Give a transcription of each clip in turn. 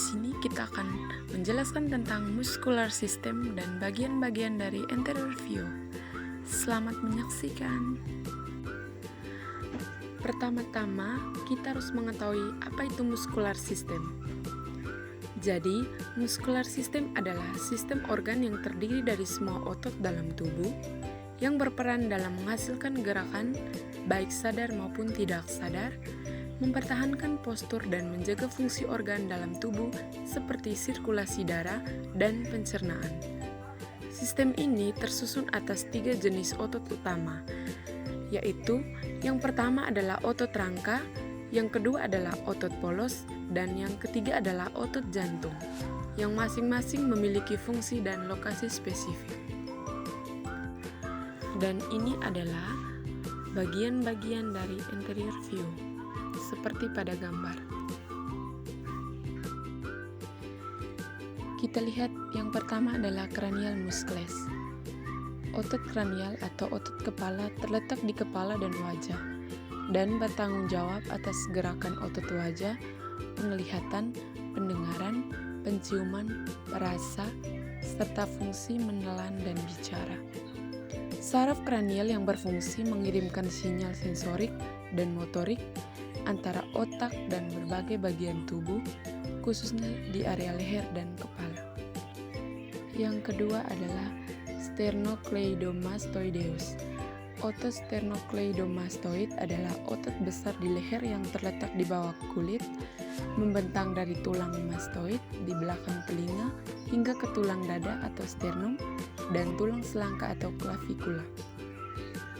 sini kita akan menjelaskan tentang muscular system dan bagian-bagian dari anterior view. Selamat menyaksikan. Pertama-tama, kita harus mengetahui apa itu muscular system. Jadi, muscular system adalah sistem organ yang terdiri dari semua otot dalam tubuh yang berperan dalam menghasilkan gerakan, baik sadar maupun tidak sadar, mempertahankan postur dan menjaga fungsi organ dalam tubuh seperti sirkulasi darah dan pencernaan. Sistem ini tersusun atas 3 jenis otot utama, yaitu yang pertama adalah otot rangka, yang kedua adalah otot polos, dan yang ketiga adalah otot jantung, yang masing-masing memiliki fungsi dan lokasi spesifik. Dan ini adalah bagian-bagian dari anterior view, seperti pada gambar. Kita lihat yang pertama adalah cranial muscles. Otot kranial atau otot kepala terletak di kepala dan wajah, dan bertanggung jawab atas gerakan otot wajah, penglihatan, pendengaran, penciuman, rasa, serta fungsi menelan dan bicara. Saraf kranial yang berfungsi mengirimkan sinyal sensorik dan motorik antara otak dan berbagai bagian tubuh, khususnya di area leher dan kepala. Yang kedua adalah sternocleidomastoideus. Otot sternocleidomastoid adalah otot besar di leher yang terletak di bawah kulit, membentang dari tulang mastoid di belakang telinga hingga ke tulang dada atau sternum dan tulang selangka atau clavikula.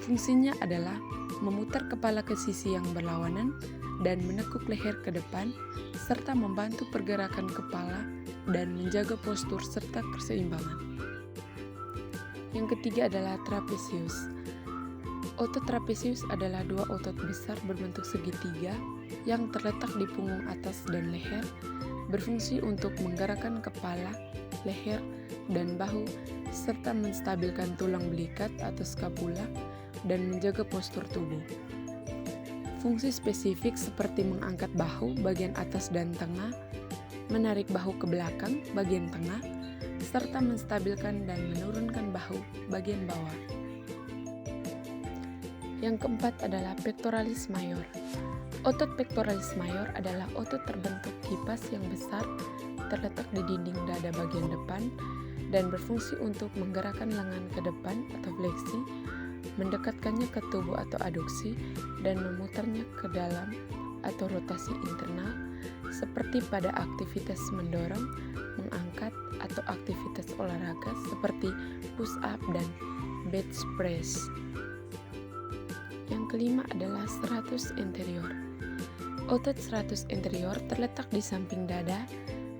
Fungsinya adalah memutar kepala ke sisi yang berlawanan dan menekuk leher ke depan, serta membantu pergerakan kepala dan menjaga postur serta keseimbangan. Yang ketiga adalah trapezius. Otot trapezius adalah 2 otot besar berbentuk segitiga yang terletak di punggung atas dan leher, berfungsi untuk menggerakkan kepala, leher, dan bahu, serta menstabilkan tulang belikat atau scapula dan menjaga postur tubuh. Fungsi spesifik seperti mengangkat bahu bagian atas dan tengah, menarik bahu ke belakang bagian tengah, serta menstabilkan dan menurunkan bahu bagian bawah. Yang keempat adalah pectoralis major. Otot pectoralis major adalah otot terbentuk kipas yang besar terletak di dinding dada bagian depan dan berfungsi untuk menggerakkan lengan ke depan atau fleksi, mendekatkannya ke tubuh atau aduksi, dan memutarnya ke dalam atau rotasi internal, seperti pada aktivitas mendorong, mengangkat, atau aktivitas olahraga seperti push up dan bench press. Yang kelima adalah serratus anterior. Otot serratus anterior terletak di samping dada,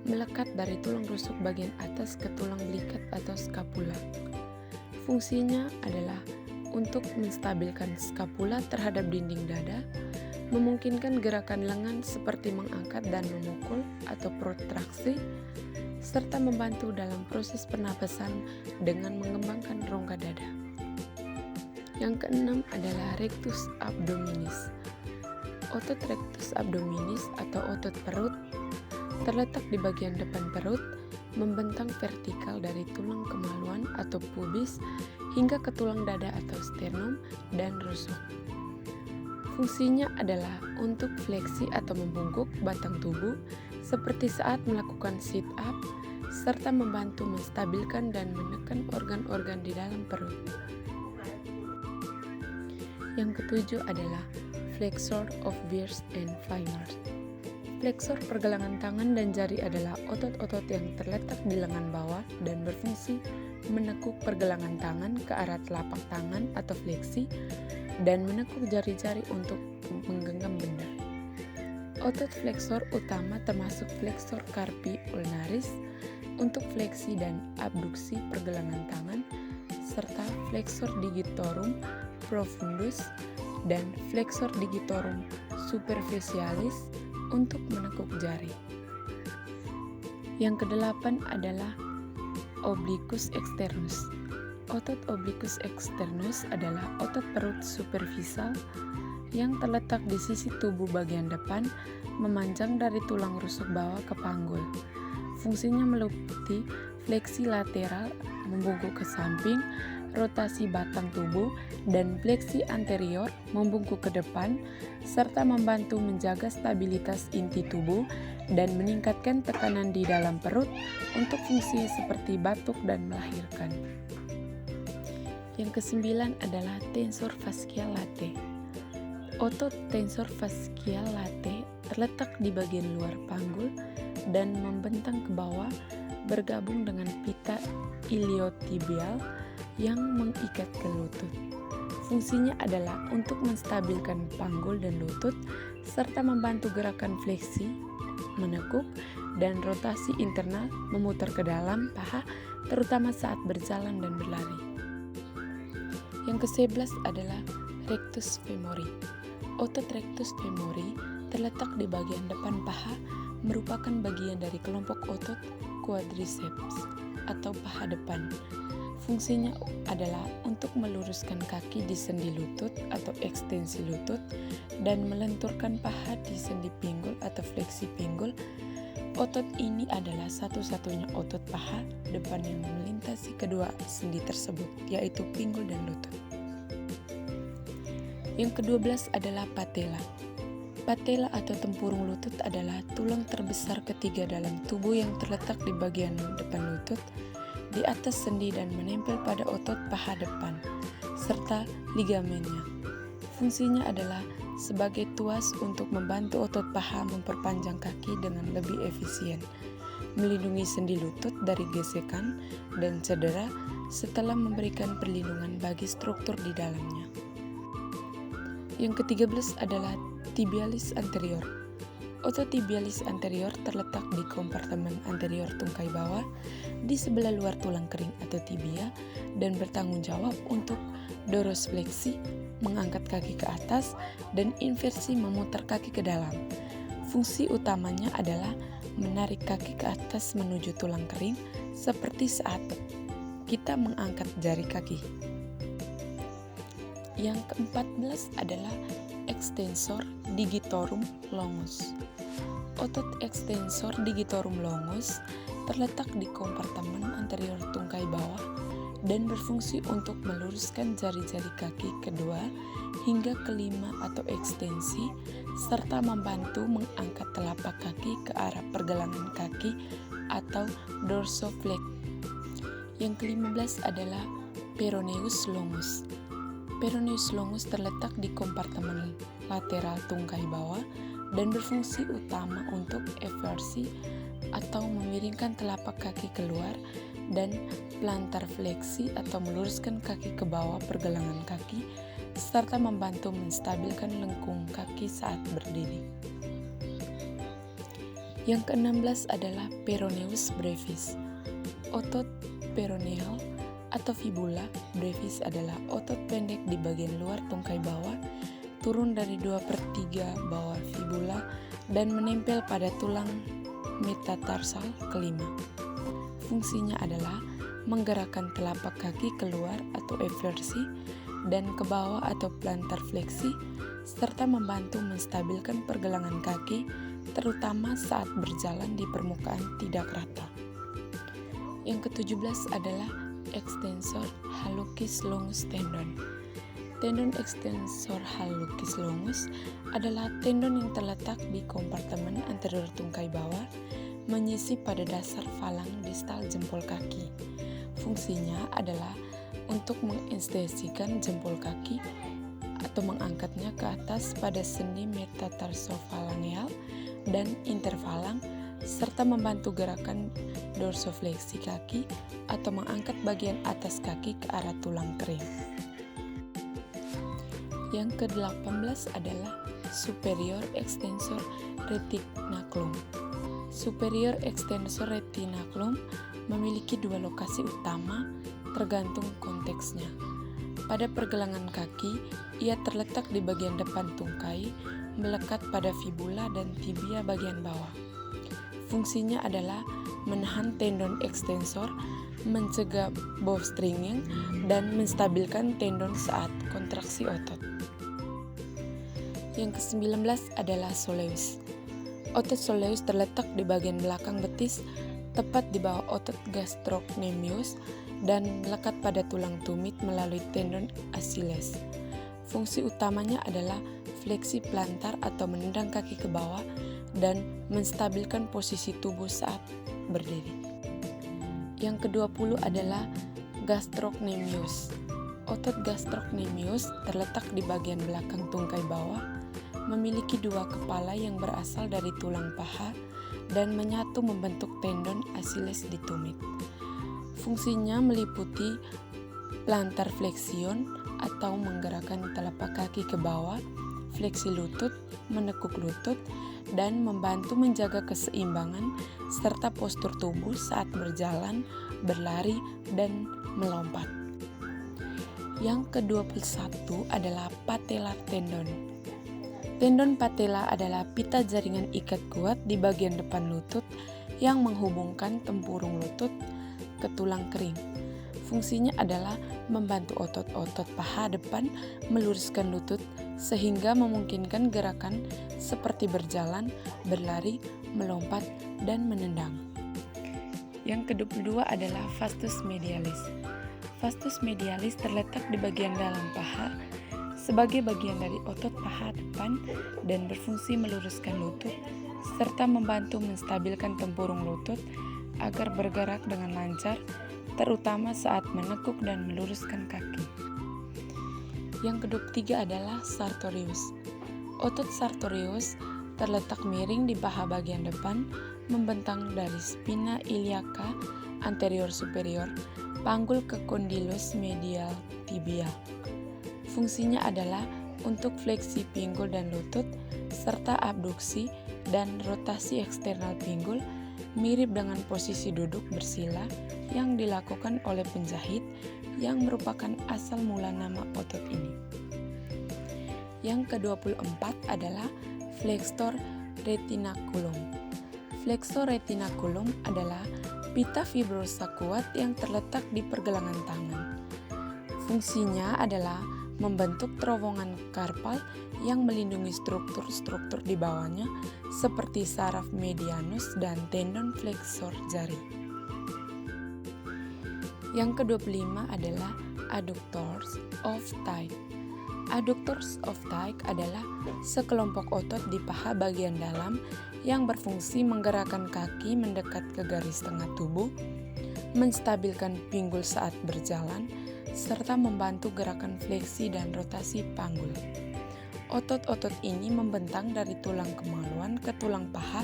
melekat dari tulang rusuk bagian atas ke tulang belikat atau scapula. Fungsinya adalah untuk menstabilkan scapula terhadap dinding dada, memungkinkan gerakan lengan seperti mengangkat dan memukul atau protraksi, serta membantu dalam proses pernapasan dengan mengembangkan rongga dada. Yang keenam adalah rectus abdominis. Otot rectus abdominis atau otot perut terletak di bagian depan perut, membentang vertikal dari tulang kemaluan atau pubis hingga ke tulang dada atau sternum dan rusuk. Fungsinya adalah untuk fleksi atau membungkuk batang tubuh seperti saat melakukan sit up, serta membantu menstabilkan dan menekan organ-organ di dalam perut. Yang ketujuh adalah flexor of wrists and femur. Flexor pergelangan tangan dan jari adalah otot-otot yang terletak di lengan bawah dan berfungsi menekuk pergelangan tangan ke arah telapak tangan atau fleksi dan menekuk jari-jari untuk menggenggam benda. Otot flexor utama termasuk flexor carpi ulnaris untuk fleksi dan abduksi pergelangan tangan, serta flexor digitorum profundus dan flexor digitorum superficialis untuk menekuk jari. Yang kedelapan adalah obliquus externus. Otot obliquus externus adalah otot perut superficial yang terletak di sisi tubuh bagian depan memanjang dari tulang rusuk bawah ke panggul. Fungsinya meliputi fleksi lateral membungkuk ke samping, rotasi batang tubuh, dan fleksi anterior membungkuk ke depan, serta membantu menjaga stabilitas inti tubuh dan meningkatkan tekanan di dalam perut untuk fungsi seperti batuk dan melahirkan. Yang kesembilan adalah tensor fascial latae. Otot tensor fascial latae terletak di bagian luar panggul dan membentang ke bawah bergabung dengan pita iliotibial yang mengikat ke lutut. Fungsinya adalah untuk menstabilkan panggul dan lutut serta membantu gerakan fleksi, menekuk, dan rotasi internal memutar ke dalam paha terutama saat berjalan dan berlari. Yang ke-11 adalah rectus femori. Otot rectus femori terletak di bagian depan paha, merupakan bagian dari kelompok otot quadriceps atau paha depan. Fungsinya adalah untuk meluruskan kaki di sendi lutut atau ekstensi lutut dan melenturkan paha di sendi pinggul atau fleksi pinggul. Otot ini adalah satu-satunya otot paha depan yang melintasi kedua sendi tersebut, yaitu pinggul dan lutut. Yang ke-12 adalah patella. Patella atau tempurung lutut adalah tulang terbesar ketiga dalam tubuh yang terletak di bagian depan lutut, di atas sendi dan menempel pada otot paha depan, serta ligamennya. Fungsinya adalah sebagai tuas untuk membantu otot paha memperpanjang kaki dengan lebih efisien, melindungi sendi lutut dari gesekan dan cedera, setelah memberikan perlindungan bagi struktur di dalamnya. Yang ke-13 adalah tibialis anterior. Otot tibialis anterior terletak di kompartemen anterior tungkai bawah di sebelah luar tulang kering atau tibia dan bertanggung jawab untuk dorsifleksi, mengangkat kaki ke atas, dan inversi memutar kaki ke dalam. Fungsi utamanya adalah menarik kaki ke atas menuju tulang kering seperti saat kita mengangkat jari kaki. Yang ke-14 adalah extensor digitorum longus. Otot extensor digitorum longus terletak di kompartemen anterior tungkai bawah dan berfungsi untuk meluruskan jari-jari kaki kedua hingga kelima atau ekstensi, serta membantu mengangkat telapak kaki ke arah pergelangan kaki atau dorsoflex. Yang ke-15 adalah peroneus longus. Peroneus longus terletak di kompartemen lateral tungkai bawah dan berfungsi utama untuk eversi atau memiringkan telapak kaki keluar dan plantar fleksi atau meluruskan kaki ke bawah pergelangan kaki serta membantu menstabilkan lengkung kaki saat berdiri. Yang ke-16 adalah peroneus brevis. Otot peroneal atau fibula brevis adalah otot pendek di bagian luar tungkai bawah, turun dari 2/3 bawah fibula dan menempel pada tulang metatarsal kelima. Fungsinya adalah menggerakkan telapak kaki keluar atau eversi dan ke bawah atau plantar fleksi, serta membantu menstabilkan pergelangan kaki, terutama saat berjalan di permukaan tidak rata. Yang ke-17 adalah extensor hallucis longus tendon. Tendon extensor hallucis longus adalah tendon yang terletak di kompartemen anterior tungkai bawah, menyisip pada dasar falang distal jempol kaki. Fungsinya adalah untuk menginstesikan jempol kaki atau mengangkatnya ke atas pada sendi metatarsofalangeal dan interfalang, serta membantu gerakan dorsofleksi kaki atau mengangkat bagian atas kaki ke arah tulang kering. Yang ke-18 adalah superior extensor retinaculum. Superior extensor retinaculum memiliki dua lokasi utama tergantung konteksnya. Pada pergelangan kaki, ia terletak di bagian depan tungkai, melekat pada fibula dan tibia bagian bawah. Fungsinya adalah menahan tendon ekstensor, mencegah bowstringing, dan menstabilkan tendon saat kontraksi otot. Yang ke-19 adalah soleus. Otot soleus terletak di bagian belakang betis, tepat di bawah otot gastrocnemius dan melekat pada tulang tumit melalui tendon Achilles. Fungsi utamanya adalah fleksi plantar atau menendang kaki ke bawah dan menstabilkan posisi tubuh saat berdiri. Yang ke-20 adalah gastrocnemius. Otot gastrocnemius terletak di bagian belakang tungkai bawah, memiliki dua kepala yang berasal dari tulang paha dan menyatu membentuk tendon Achilles di tumit. Fungsinya meliputi plantar flexion atau menggerakkan telapak kaki ke bawah, fleksi lutut, menekuk lutut, dan membantu menjaga keseimbangan serta postur tubuh saat berjalan, berlari, dan melompat. Yang ke-21 adalah patellar tendon. Tendon patella adalah pita jaringan ikat kuat di bagian depan lutut yang menghubungkan tempurung lutut ke tulang kering. Fungsinya adalah membantu otot-otot paha depan meluruskan lutut sehingga memungkinkan gerakan seperti berjalan, berlari, melompat, dan menendang. Yang ke-22 adalah vastus medialis. Vastus medialis terletak di bagian dalam paha sebagai bagian dari otot paha depan dan berfungsi meluruskan lutut serta membantu menstabilkan tempurung lutut agar bergerak dengan lancar, terutama saat menekuk dan meluruskan kaki. Yang ke-23 adalah sartorius. Otot sartorius terletak miring di paha bagian depan, membentang dari spina iliaca anterior superior, panggul ke condylus medial tibial. Fungsinya adalah untuk fleksi pinggul dan lutut, serta abduksi dan rotasi eksternal pinggul, mirip dengan posisi duduk bersila yang dilakukan oleh penjahit yang merupakan asal mula nama otot ini. Yang ke-24 adalah flexor retinaculum. Flexor retinaculum adalah pita fibrosa kuat yang terletak di pergelangan tangan. Fungsinya adalah membentuk terowongan karpal yang melindungi struktur-struktur di bawahnya seperti saraf medianus dan tendon flexor jari. Yang ke-25 adalah adductors of thigh. Adductors of thigh adalah sekelompok otot di paha bagian dalam yang berfungsi menggerakkan kaki mendekat ke garis tengah tubuh, menstabilkan pinggul saat berjalan, serta membantu gerakan fleksi dan rotasi panggul. Otot-otot ini membentang dari tulang kemaluan ke tulang paha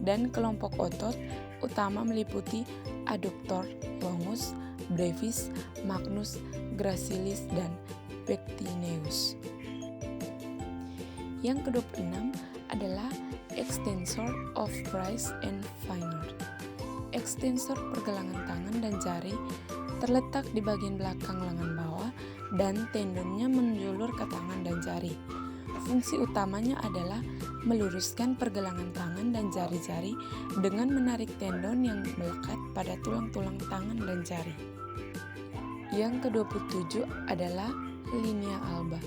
dan kelompok otot utama meliputi adductor longus, brevis, magnus, gracilis, dan pectineus. Yang ke-26 adalah extensor of wrist and finger. Extensor pergelangan tangan dan jari terletak di bagian belakang lengan bawah dan tendonnya menjulur ke tangan dan jari. Fungsi utamanya adalah meluruskan pergelangan tangan dan jari-jari dengan menarik tendon yang melekat pada tulang-tulang tangan dan jari. Yang ke-27 adalah linea alba.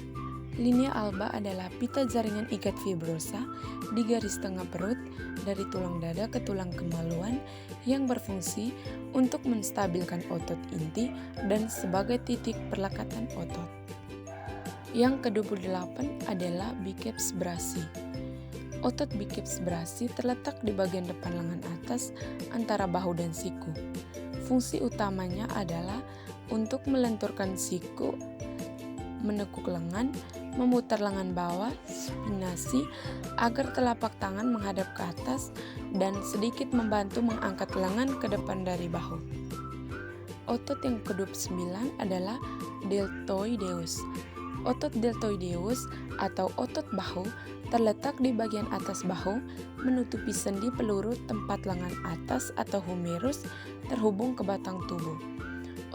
Linea alba adalah pita jaringan ikat fibrosa di garis tengah perut dari tulang dada ke tulang kemaluan yang berfungsi untuk menstabilkan otot inti dan sebagai titik perlekatan otot. Yang ke-28 adalah biceps brachii. Otot biceps brachii terletak di bagian depan lengan atas antara bahu dan siku. Fungsi utamanya adalah untuk melenturkan siku, menekuk lengan, memutar lengan bawah, spinasi, agar telapak tangan menghadap ke atas dan sedikit membantu mengangkat lengan ke depan dari bahu. Otot yang ke-29 adalah deltoideus. Otot deltoideus atau otot bahu terletak di bagian atas bahu, menutupi sendi peluru tempat lengan atas atau humerus terhubung ke batang tubuh.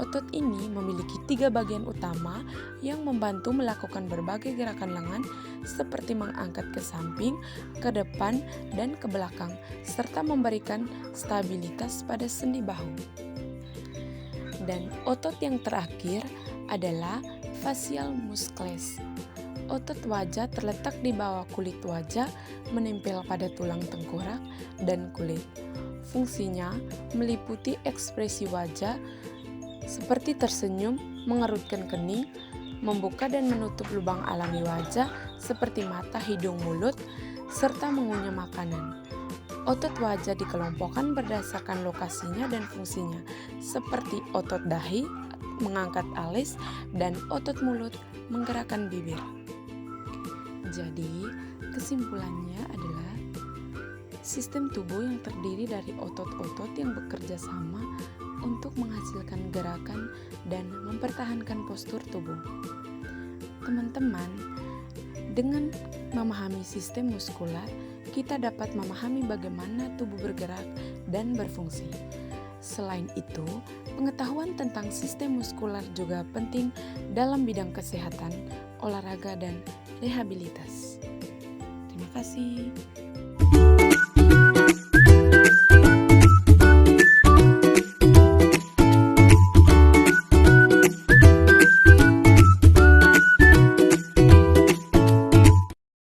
Otot ini memiliki 3 bagian utama yang membantu melakukan berbagai gerakan lengan seperti mengangkat ke samping, ke depan, dan ke belakang, serta memberikan stabilitas pada sendi bahu. Dan otot yang terakhir adalah facial muscles. Otot wajah terletak di bawah kulit wajah, menempel pada tulang tengkorak dan kulit. Fungsinya meliputi ekspresi wajah seperti tersenyum, mengerutkan kening, membuka dan menutup lubang alami wajah seperti mata, hidung, mulut, serta mengunyah makanan. Otot wajah dikelompokkan berdasarkan lokasinya dan fungsinya, seperti otot dahi, mengangkat alis, dan otot mulut, menggerakkan bibir. Jadi, kesimpulannya adalah sistem tubuh yang terdiri dari otot-otot yang bekerja sama untuk menghasilkan gerakan dan mempertahankan postur tubuh. Teman-teman, dengan memahami sistem muskular, kita dapat memahami bagaimana tubuh bergerak dan berfungsi. Selain itu, pengetahuan tentang sistem muskular juga penting dalam bidang kesehatan, olahraga, dan rehabilitas. Terima kasih.